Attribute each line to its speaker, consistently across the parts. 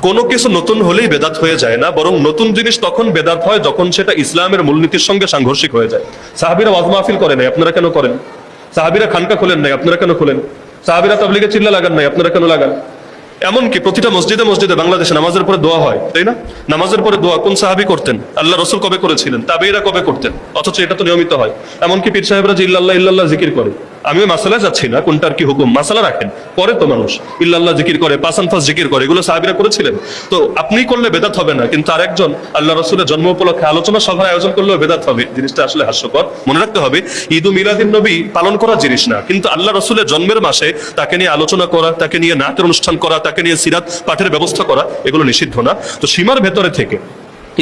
Speaker 1: কোনো কিছু নতুন হলেই বেদাত হয়ে যায় না, বরং নতুন জিনিস তখন বেদাত হয় যখন সেটা ইসলামের মূলনীতির সঙ্গে সাংঘর্ষিক হয়ে যায়। সাহাবীরা ওয়াজ মাহফিল করে নাই, আপনারা কেন করেন? সাহাবীরা খানকা খোলেন নাই, আপনারা কেন খোলেন? সাহাবীরা তাবলীগে চিল্লা লাগান নাই, আপনারা কেন লাগান? এমনকি প্রতিটা মসজিদে মসজিদে বাংলাদেশে নামাজের পরে দোয়া হয়, তাই না? নামাজের পরে দোয়া কোন সাহাবী করতেন? আল্লাহ রাসূল কবে করেছিলেন? তাবেঈরা কবে করতেন? অথচ এটা তো নিয়মিত হয়। এমনকি পীর সাহেবরা যে ইল্লাল্লাহ ইল্লাল্লাহ জিকির করে, আমি মাসালা যাচ্ছি না কোনটার কি হুকুম, মাসালা রাখেন, করে তো মানুষ ইল্লাল্লাহ জিকির করে, পাসানফাস জিকির করে, এগুলো সাহাবীরা করেছিলেন। তো আপনি করলে বেদাত হবে না, কিন্তু আরেকজন আল্লাহ রাসূলের জন্ম উপলক্ষে আলোচনা সভার আয়োজন করলেও বেদাত হবে। জিনিসটা আসলে হাস্যকর। মনে রাখতে হবে, ঈদ ও মিলাদুন নবী পালন করার জিনিস না, কিন্তু আল্লাহ রাসূলের জন্মের মাসে তাকে নিয়ে আলোচনা করা, তাকে নিয়ে নাটের অনুষ্ঠান করা, তাকে নিয়ে সিরাত পাঠের ব্যবস্থা করা, এগুলো নিষিদ্ধ না। তো সীমার ভেতরে থেকে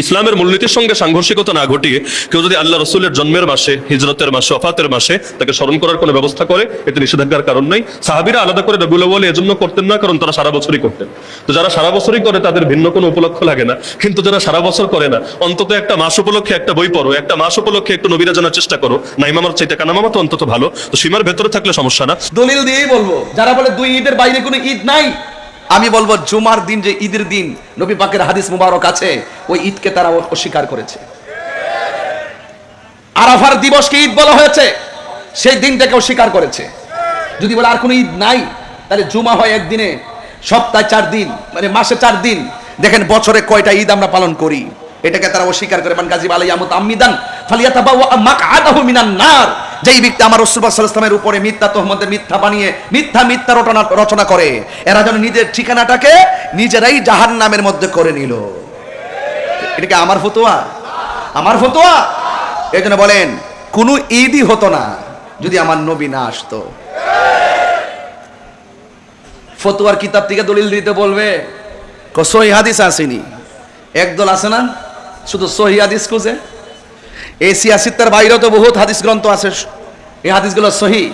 Speaker 1: ইসলামের মূলনীতির সঙ্গে সাংঘর্ষিকতা না ঘটিয়ে কেউ যদি আল্লাহ রসুলের জন্মের মাসে, হিজরতের মাসে, ওফাতের মাসে তাকে স্মরণ করার কোনো ব্যবস্থা করে, এতে নিষেধাজ্ঞার কারণ নেই। সাহাবীরা আলাদা করে রবিউল আউয়াল এজন্য করতেন না, কারণ তারা সারা বছরই করতেন। তো যারা সারা বছরই করে তাদের ভিন্ন কোনো উপলক্ষ লাগে না, কিন্তু যারা সারা বছর করে না, অন্তত একটা মাস উপলক্ষে একটা বই পড়ো, একটা মাস উপলক্ষে একটু নবীরা জানার চেষ্টা করো। নাইমামার চাইতে কানামামা তো অন্তত ভালো। তো সীমার ভেতরে থাকলে সমস্যা না।
Speaker 2: দলিল দিয়েই বলবো, যারা বলে দুই ঈদের বাইরে কোনো ঈদ নাই, আমি বলবো জুমার দিন যে ঈদের দিন নবী পাকের হাদিস মুবারক আছে, ওই ঈদকে তারা অস্বীকার করেছে। আরাফার দিবসকে ঈদ বলা হয়েছে, সেই দিনটাকে অস্বীকার করেছে। যদি বলে আর কোনো ঈদ নাই, তাহলে জুমা হয় একদিনে, সপ্তাহে 4 দিন, মানে মাসে 4 দিন। দেখেন বছরে কয়টা ঈদ আমরা পালন করি, এটাকে তারা অস্বীকার করে। মান গাযিব আলাইহি মুতাআম্মিদান ফালিয়াতাবাওয়া মাকআদাহু মিনান নার। যেই ব্যক্তি আমার রাসূল সাল্লাল্লাহু আলাইহি ওয়াসাল্লামের উপরে মিথ্যা তহমতে মিথ্যা বানিয়ে মিথ্যা রচনা করে, এরা যেন নিজের ঠিকানাটাকে নিজেরাই জাহান্নামের মধ্যে করে নিল। এটা কি আমার ফতোয়া? আমার ফতোয়া? এই জন্য বলেন কোনো ঈদই হতো না যদি আমার নবী না আসতো। ফতোয়ার কিতাব থেকে দলিল দিতে বলবে, সহি হাদিস আসেনি। একদল আছে না শুধু সহি হাদিস খুঁজে, এই সিয়াসিত্তার বাইরেও তো বহুত হাদিস গ্রন্থ আছে, এই হাদিসগুলো সহি,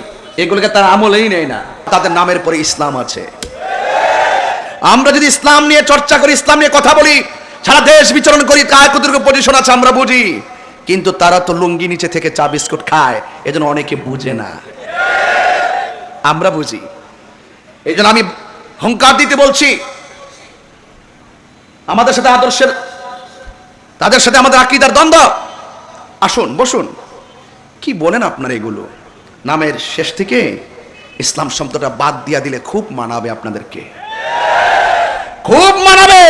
Speaker 2: এগুলোকে তারা আমলেই নেয় না। তাদের নামের পরে ইসলাম আছে। আমরা যদি ইসলাম নিয়ে চর্চা করি, ইসলাম নিয়ে কথা বলি, সারা দেশ বিচরণ করি, কার কতটুকু পজিশন আছে আমরা বুঝি, কিন্তু তারা তো লুঙ্গি নিচে থেকে চা বিস্কুট খায়, এজন্য অনেকে বুঝে না, আমরা বুঝি। এই জন্য আমি হুঙ্কার দিতে বলছি, আমাদের সাথে আদর্শের, তাদের সাথে আমাদের আকীদার দ্বন্দ্ব। আসুন বসুন, কি বলেন আপনারা? এগুলো নামের শেষ থেকে ইসলাম শব্দটা বাদ দিয়া দিলে খুব মানাবে আপনাদেরকে, খুব মানাবে।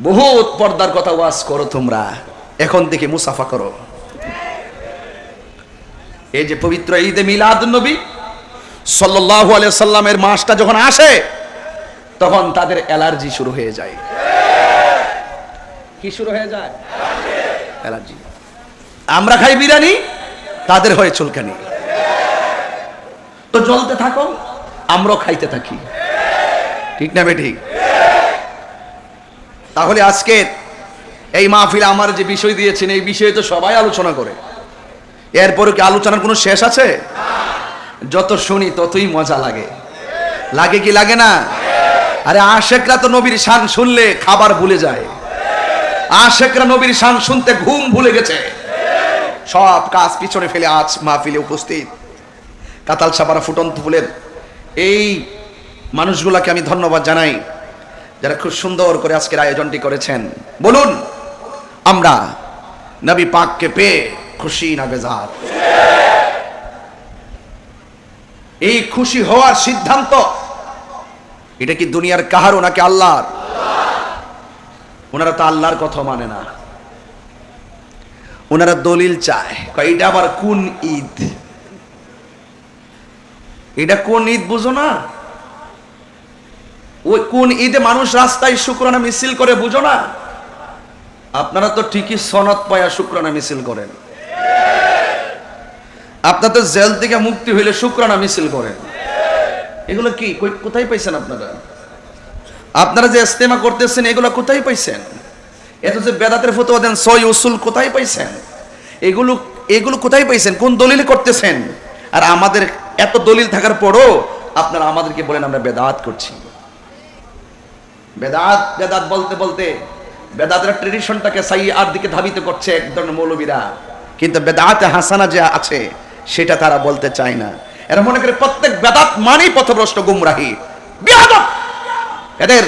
Speaker 2: বহুত পর্দার কথা ওয়াজ করো তোমরা, এখন থেকে মুসাফা করো। এই যে পবিত্র ঈদে মিলাদুন নবী সাল্লাল্লাহু আলাইহি ওয়াসাল্লামের মাসটা যখন আসে, তখন তাদের অ্যালার্জি শুরু হয়ে যায়। কি শুরু হয়ে যায়? অ্যালার্জি। আমরা খাই বিরিয়ানি, তাদের হয় চুলকানি। তো জ্বলতে থাকো, আমরাও খাইতে থাকি, ঠিক না বেঠিক? তাহলে আজকে এই মাহফিলে আমার যে বিষয় দিয়েছেন, এই বিষয়ে তো সবাই আলোচনা করে, এরপরে কি আলোচনার কোনো শেষ আছে? যত শুনি ততই মজা লাগে, লাগে কি লাগে না? আরে আশেকরা তো নবীর শান শুনলে খাবার ভুলে যায়, আশেকরা নবীর শান শুনতে ঘুম ভুলে গেছে, সব কাজ পিছনে ফেলে আজ মাহফিলে উপস্থিত। কাতাল সাপাড়া ফুটন্ত ফুলের এই মানুষগুলাকে আমি ধন্যবাদ জানাই, যারা খুব সুন্দর করে আজকের আয়োজনটি করেছেন। বলুন, আমরা নবী পাককে পেয়ে খুশি না বেজার? এই খুশি হওয়ার সিদ্ধান্ত, এটা কি দুনিয়ার কাহারও নাকি আল্লাহর? ওনারা তো আল্লাহর কথা মানে না, ওনারা দলিল চায়। এটা আবার কোন ঈদ? এটা কোন ঈদ বুঝো না? ওই কোন ঈদে মানুষ রাস্তায় শুকরানা মিছিল করে বুঝো না? আপনারা তো ঠিকই সনদ পায়া শুকরানা মিছিল করেন, আপনারা তো জেল থেকে মুক্তি হইলে শুকরানা মিছিল করেন। এগুলো কি কোথায় পাইছেন আপনারা? আপনারা যে ইস্তেমা করতেছেন, এগুলো কোথায় পাইছেন? এত যে বেদাতের ফতোয়া দেন, সই উসুল কোথায় পাইছেন? এগুলো কোথায় পাইছেন? কোন দলিল করতেছেন? আর আমাদের এত দলিল থাকার পরও আপনারা আমাদেরকে বলেন আমরা বেদাত করছি। বেদাত বেদাত বলতে বলতে বেদাতের ট্রেডিশনটাকে সাইয়ার দিকে ধাবিত করছে এক ধরনের মৌলবীরা, কিন্তু বেদাতে হাসানা যে আছে সেটা তারা বলতে চায় না। এরা মনে করে প্রত্যেক বেদাত মানেই পথভ্রষ্ট, গুমরাহি, বিয়াদব। এদের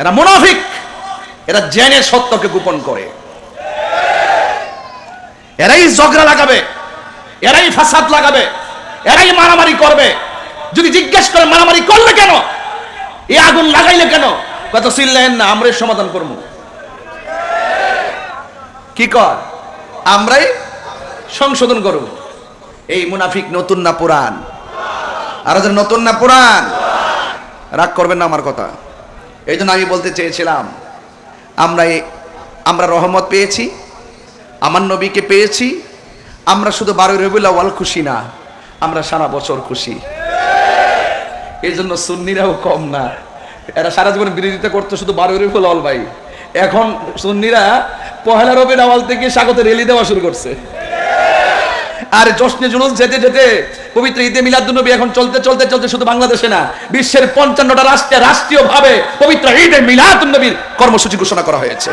Speaker 2: এরা মুনাফিক, এরা জেনে সত্যকে গোপন করে, এরাই ঝগড়া লাগাবে, এরাই ফাসাদ লাগাবে, এরাই মারামারি করবে। যদি জিজ্ঞেস করে মারামারি করলে কেন, এই আগুন লাগাইলে কেন, কত চিল্লেন না, আমরাই সমাধান করব। কি কর, আমরাই সংশোধন করব। এই মুনাফিক নতুন না পুরান? আর নতুন না পুরান? রাগ করবেন না আমার কথা। এই জন্য আমি বলতে চেয়েছিলাম, আমরা রহমত পেয়েছি, আমার নবীকে পেয়েছি। আমরা শুধু 12 রবিউল আউয়াল খুশি না, আমরা সারা বছর খুশি। এই জন্য সুন্নিরাও কম না, এরা সারা জীবন বিরোধিতা করতো শুধু 12 রবিউল আউয়াল ভাই। এখন সুন্নিরা 1 রবিউল আউয়াল থেকে স্বাগত রেলি দেওয়া শুরু করছে। আর জশ্নে জুলুস যেতে যেতে পবিত্র ঈদে মিলাদুন্নবী এখন চলতে চলতে চলতে শুধু বাংলাদেশে না, বিশ্বের 55টা রাষ্ট্রে রাষ্ট্রীয়ভাবে পবিত্র ঈদে মিলাদুন্নবীর কর্মসূচি ঘোষণা করা হয়েছে।